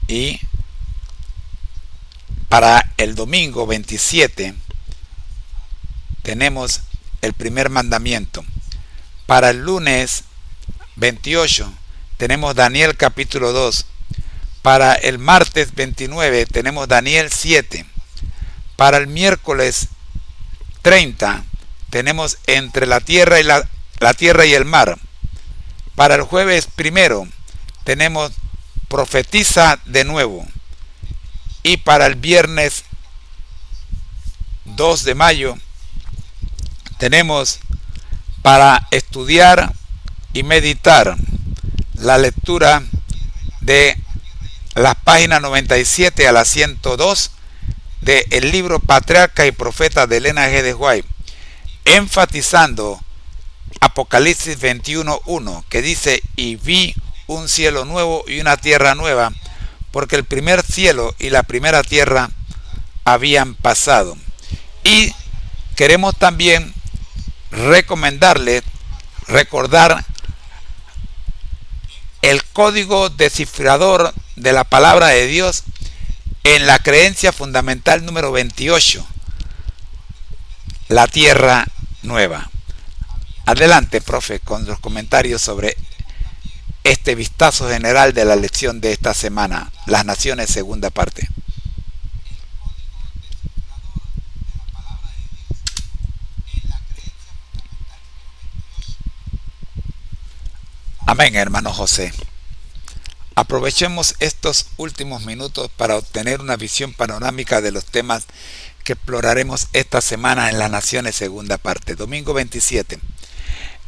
Y para el domingo 27 tenemos el primer mandamiento. Para el lunes 28 tenemos Daniel capítulo 2. Para el martes 29 tenemos Daniel 7. Para el miércoles 30 tenemos entre la tierra y el mar. Para el jueves 1 tenemos profetiza de nuevo. Y para el viernes 2 de mayo tenemos para estudiar y meditar la lectura de las páginas 97 a la 102 del libro Patriarca y Profeta de Elena G. de White, enfatizando Apocalipsis 21:1, que dice: y vi un cielo nuevo y una tierra nueva, porque el primer cielo y la primera tierra habían pasado. Y queremos también recordar el código descifrador de la palabra de Dios en la creencia fundamental número 28, la tierra nueva. Adelante, profe, con los comentarios sobre este vistazo general de la lección de esta semana, las naciones, segunda parte. Amén, hermano José. Aprovechemos estos últimos minutos para obtener una visión panorámica de los temas que exploraremos esta semana en las naciones, segunda parte. Domingo 27.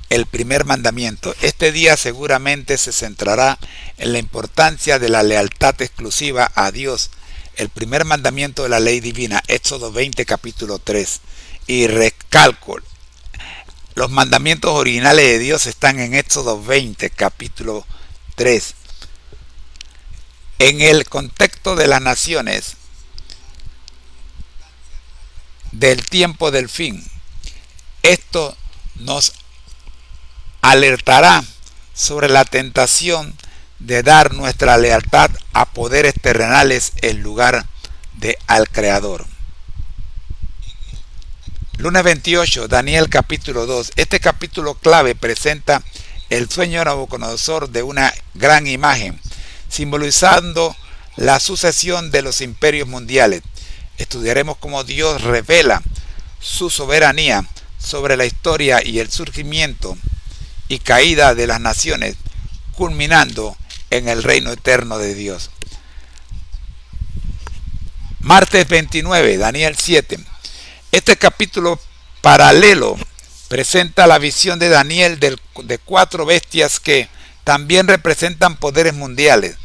El primer mandamiento. Este día seguramente se centrará en la importancia de la lealtad exclusiva a Dios. El primer mandamiento de la ley divina, Éxodo 20, capítulo 3. Y recalco, los mandamientos originales de Dios están en Éxodo 20, capítulo 3. En el contexto de las naciones del tiempo del fin, esto nos alertará sobre la tentación de dar nuestra lealtad a poderes terrenales en lugar de al Creador. Lunes 28, Daniel capítulo 2. Este capítulo clave presenta el sueño de Nabucodonosor de una gran imagen, simbolizando la sucesión de los imperios mundiales. Estudiaremos cómo Dios revela su soberanía sobre la historia y el surgimiento y caída de las naciones, culminando en el reino eterno de Dios. Martes 29, Daniel 7. Este capítulo paralelo presenta la visión de Daniel de 4 bestias que también representan poderes mundiales.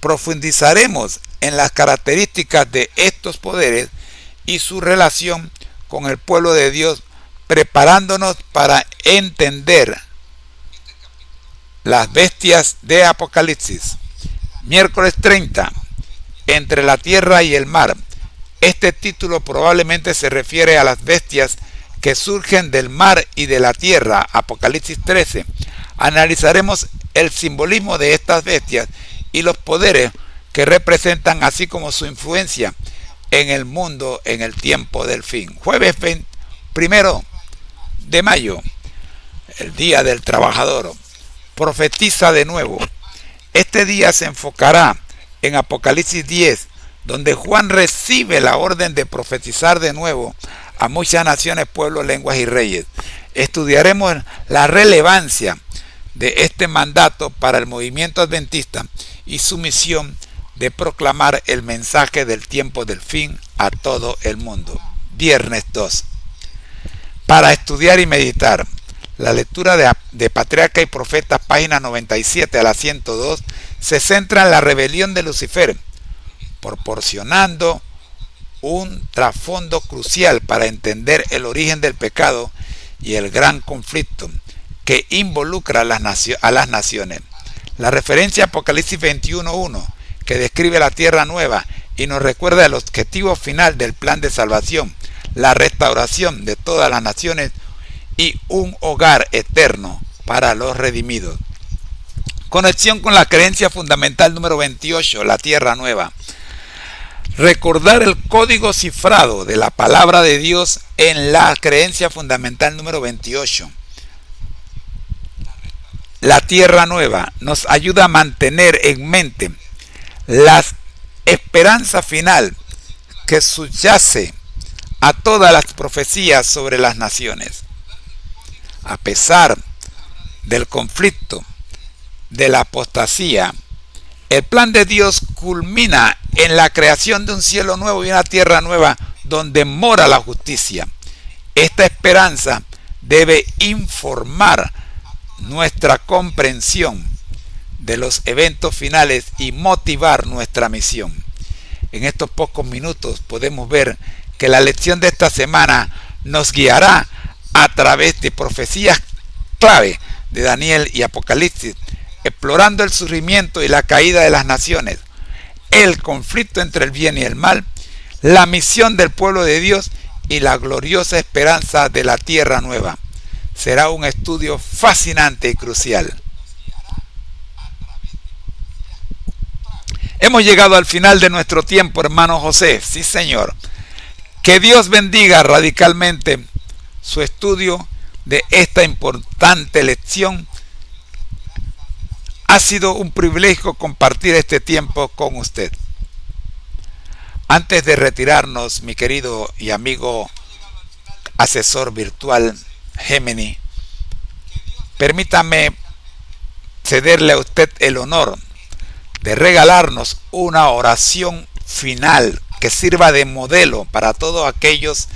Profundizaremos en las características de estos poderes y su relación con el pueblo de Dios, preparándonos para entender las bestias de Apocalipsis. Miércoles 30. Entre la tierra y el mar. Este título probablemente se refiere a las bestias que surgen del mar y de la tierra. Apocalipsis 13. Analizaremos el simbolismo de estas bestias y los poderes que representan, así como su influencia en el mundo en el tiempo del fin. Jueves 1 de mayo, el Día del Trabajador. Profetiza de nuevo. Este día se enfocará en Apocalipsis 10, donde Juan recibe la orden de profetizar de nuevo a muchas naciones, pueblos, lenguas y reyes. Estudiaremos la relevancia de este mandato para el movimiento adventista y su misión de proclamar el mensaje del tiempo del fin a todo el mundo. Viernes 2. Para estudiar y meditar. La lectura de Patriarca y Profeta, páginas 97 a la 102, se centra en la rebelión de Lucifer, proporcionando un trasfondo crucial para entender el origen del pecado y el gran conflicto que involucra a las naciones. La referencia a Apocalipsis 21:1, que describe la tierra nueva y nos recuerda el objetivo final del plan de salvación, la restauración de todas las naciones y un hogar eterno para los redimidos. Conexión con la creencia fundamental número 28, la tierra nueva. Recordar el código cifrado de la palabra de Dios en la creencia fundamental número 28. La tierra nueva nos ayuda a mantener en mente la esperanza final que subyace a todas las profecías sobre las naciones. A pesar del conflicto, de la apostasía, el plan de Dios culmina en la creación de un cielo nuevo y una tierra nueva donde mora la justicia. Esta esperanza debe informar nuestra comprensión de los eventos finales y motivar nuestra misión. En estos pocos minutos podemos ver que la lección de esta semana nos guiará a través de profecías clave de Daniel y Apocalipsis, explorando el surgimiento y la caída de las naciones, el conflicto entre el bien y el mal, la misión del pueblo de Dios y la gloriosa esperanza de la tierra nueva. Será un estudio fascinante y crucial. Hemos llegado al final de nuestro tiempo, hermano José. Sí, Señor. Que Dios bendiga radicalmente su estudio de esta importante lección. Ha sido un privilegio compartir este tiempo con usted. Antes de retirarnos, mi querido y amigo asesor virtual Gemini, permítame cederle a usted el honor de regalarnos una oración final que sirva de modelo para todos aquellos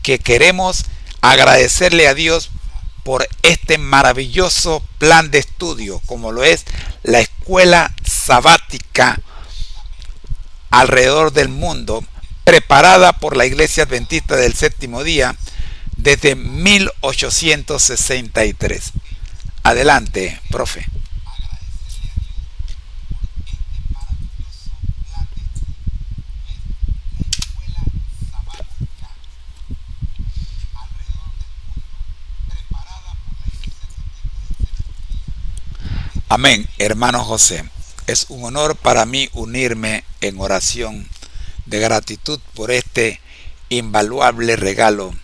que queremos agradecerle a Dios por este maravilloso plan de estudio, como lo es la escuela sabática alrededor del mundo, preparada por la Iglesia Adventista del Séptimo Día desde 1863. Adelante, profe. Amén, hermano José. Es un honor para mí unirme en oración de gratitud por este invaluable regalo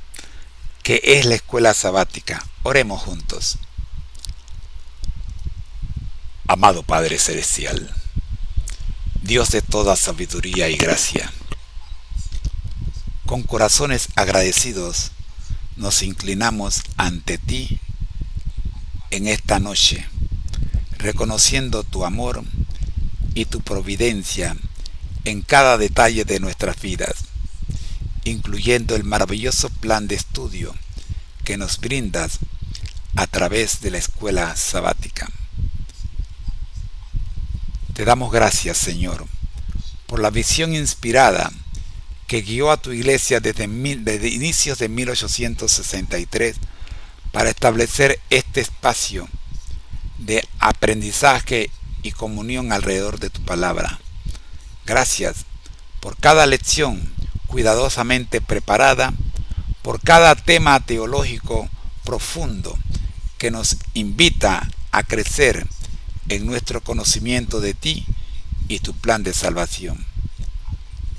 que es la escuela sabática. Oremos juntos. Amado Padre Celestial, Dios de toda sabiduría y gracia, con corazones agradecidos nos inclinamos ante ti en esta noche, reconociendo tu amor y tu providencia en cada detalle de nuestras vidas, incluyendo el maravilloso plan de estudio que nos brindas a través de la escuela sabática. Te damos gracias, Señor, por la visión inspirada que guió a tu iglesia desde inicios de 1863 para establecer este espacio de aprendizaje y comunión alrededor de tu palabra. Gracias por cada lección cuidadosamente preparada, por cada tema teológico profundo que nos invita a crecer en nuestro conocimiento de ti y tu plan de salvación.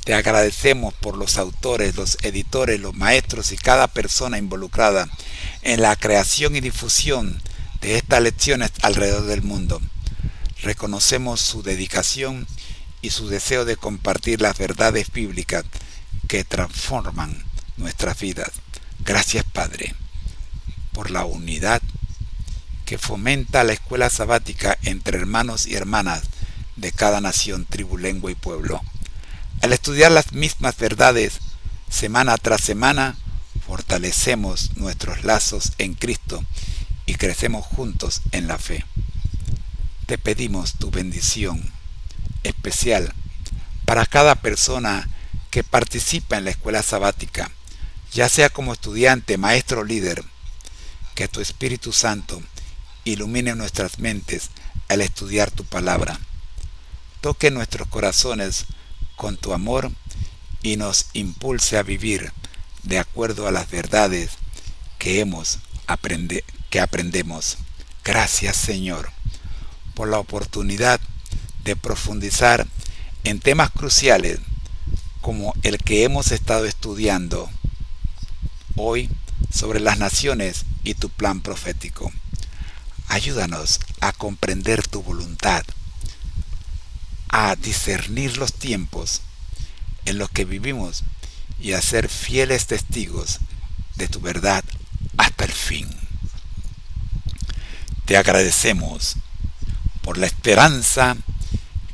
Te agradecemos por los autores, los editores, los maestros y cada persona involucrada en la creación y difusión de estas lecciones alrededor del mundo. Reconocemos su dedicación y su deseo de compartir las verdades bíblicas que transforman nuestras vidas. Gracias, Padre, por la unidad que fomenta la escuela sabática entre hermanos y hermanas de cada nación, tribu, lengua y pueblo. Al estudiar las mismas verdades semana tras semana, fortalecemos nuestros lazos en Cristo y crecemos juntos en la fe. Te pedimos tu bendición especial para cada persona que participa en la escuela sabática, ya sea como estudiante, maestro o líder. Que tu Espíritu Santo ilumine nuestras mentes al estudiar tu palabra. Toque nuestros corazones con tu amor y nos impulse a vivir de acuerdo a las verdades que aprendemos. Gracias, Señor, por la oportunidad de profundizar en temas cruciales como el que hemos estado estudiando hoy sobre las naciones y tu plan profético. Ayúdanos a comprender tu voluntad, a discernir los tiempos en los que vivimos y a ser fieles testigos de tu verdad hasta el fin. Te agradecemos por la esperanza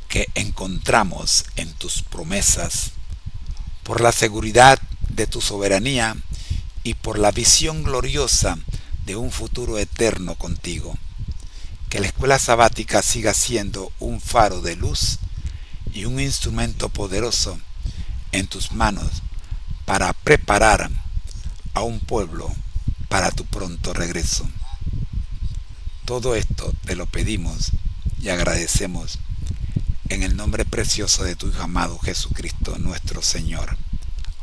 que encontramos en tus promesas, por la seguridad de tu soberanía y por la visión gloriosa de un futuro eterno contigo. Que la escuela sabática siga siendo un faro de luz y un instrumento poderoso en tus manos para preparar a un pueblo para tu pronto regreso. Todo esto te lo pedimos y agradecemos en el nombre precioso de tu Hijo amado Jesucristo, nuestro Señor.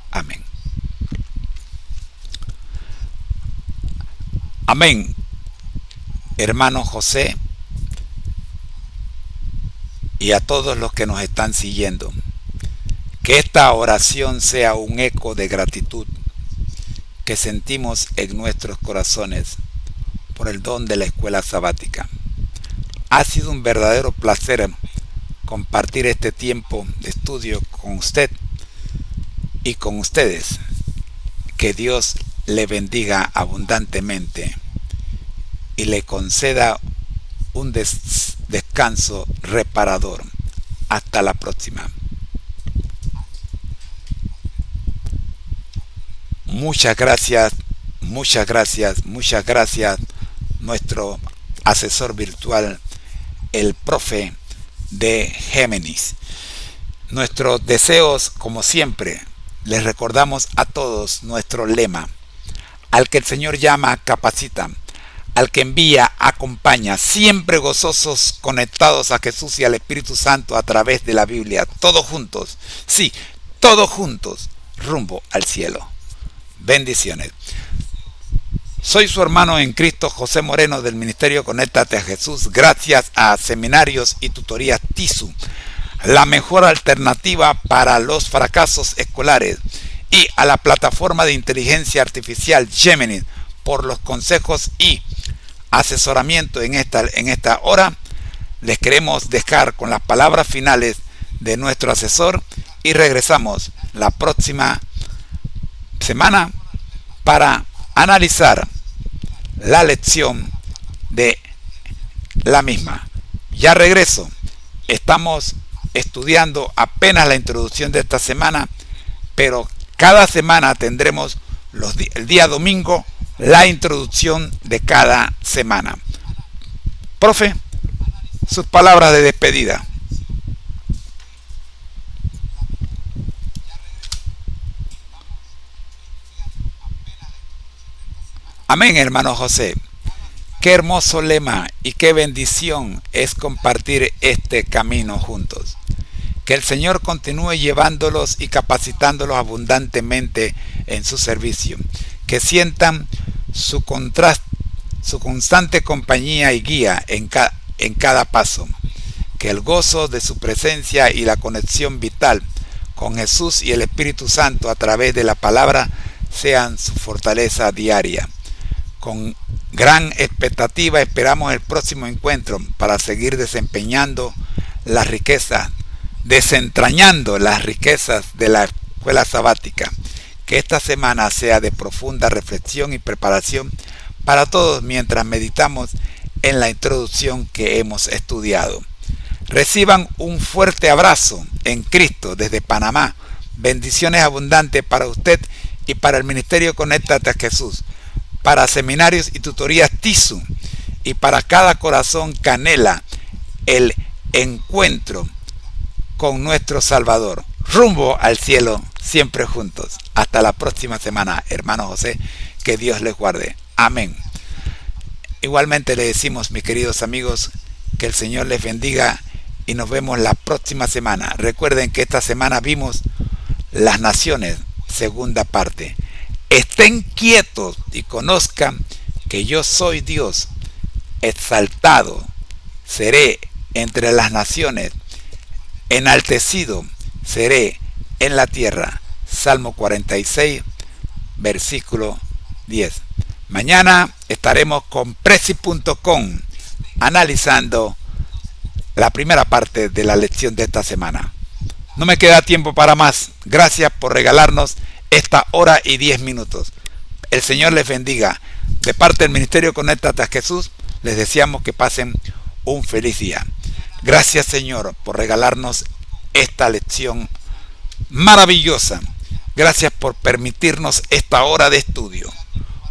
Amén. Amén. Hermano José, y a todos los que nos están siguiendo, que esta oración sea un eco de gratitud que sentimos en nuestros corazones por el don de la escuela sabática. Ha sido un verdadero placer compartir este tiempo de estudio con usted y con ustedes. Que Dios le bendiga abundantemente y le conceda un descanso reparador. Hasta la próxima. Muchas gracias, muchas gracias, muchas gracias, nuestro asesor virtual, el profe de Géminis. Nuestros deseos, como siempre, les recordamos a todos nuestro lema: al que el Señor llama, capacita; al que envía, acompaña. Siempre gozosos, conectados a Jesús y al Espíritu Santo a través de la Biblia. Todos juntos, sí, todos juntos, rumbo al cielo. Bendiciones. Soy su hermano en Cristo, José Moreno, del Ministerio Conéctate a Jesús, gracias a Seminarios y Tutorías TISU, la mejor alternativa para los fracasos escolares, y a la plataforma de inteligencia artificial Gemini por los consejos y asesoramiento en esta hora. Les queremos dejar con las palabras finales de nuestro asesor y regresamos la próxima semana para analizar la lección de la misma. Ya regreso. Estamos estudiando apenas la introducción de esta semana, pero cada semana tendremos el día domingo la introducción de cada semana. Profe, sus palabras de despedida. Amén, hermano José. Qué hermoso lema y qué bendición es compartir este camino juntos. Que el Señor continúe llevándolos y capacitándolos abundantemente en su servicio. Que sientan su constante compañía y guía en cada paso. Que el gozo de su presencia y la conexión vital con Jesús y el Espíritu Santo a través de la palabra sean su fortaleza diaria. Con gran expectativa esperamos el próximo encuentro para seguir desempeñando las riquezas, desentrañando las riquezas de la escuela sabática. Que esta semana sea de profunda reflexión y preparación para todos mientras meditamos en la introducción que hemos estudiado. Reciban un fuerte abrazo en Cristo desde Panamá. Bendiciones abundantes para usted y para el Ministerio Conéctate a Jesús, para seminarios y tutorías TISU y para cada corazón que anhela el encuentro con nuestro Salvador, rumbo al cielo, siempre juntos. Hasta la próxima semana, hermano José, que Dios les guarde. Amén. Igualmente le decimos, mis queridos amigos, que el Señor les bendiga y nos vemos la próxima semana. Recuerden que esta semana vimos las naciones, segunda parte. Estén quietos y conozcan que yo soy Dios, exaltado seré entre las naciones, enaltecido seré en la tierra. Salmo 46, versículo 10. Mañana estaremos con Prezi.com analizando la primera parte de la lección de esta semana. No me queda tiempo para más. Gracias por regalarnos esta hora y 10 minutos. El Señor les bendiga. De parte del Ministerio Conéctate a Jesús, les deseamos que pasen un feliz día. Gracias, Señor, por regalarnos esta lección maravillosa. Gracias por permitirnos esta hora de estudio.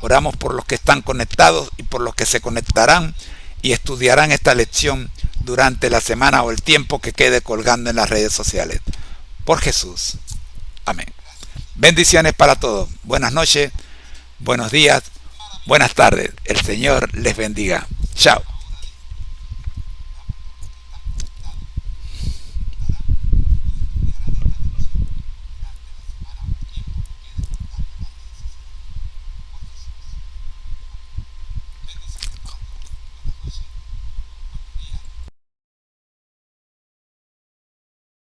Oramos por los que están conectados y por los que se conectarán y estudiarán esta lección durante la semana o el tiempo que quede colgando en las redes sociales. Por Jesús. Amén. Bendiciones para todos. Buenas noches, buenos días, buenas tardes. El Señor les bendiga. Chao.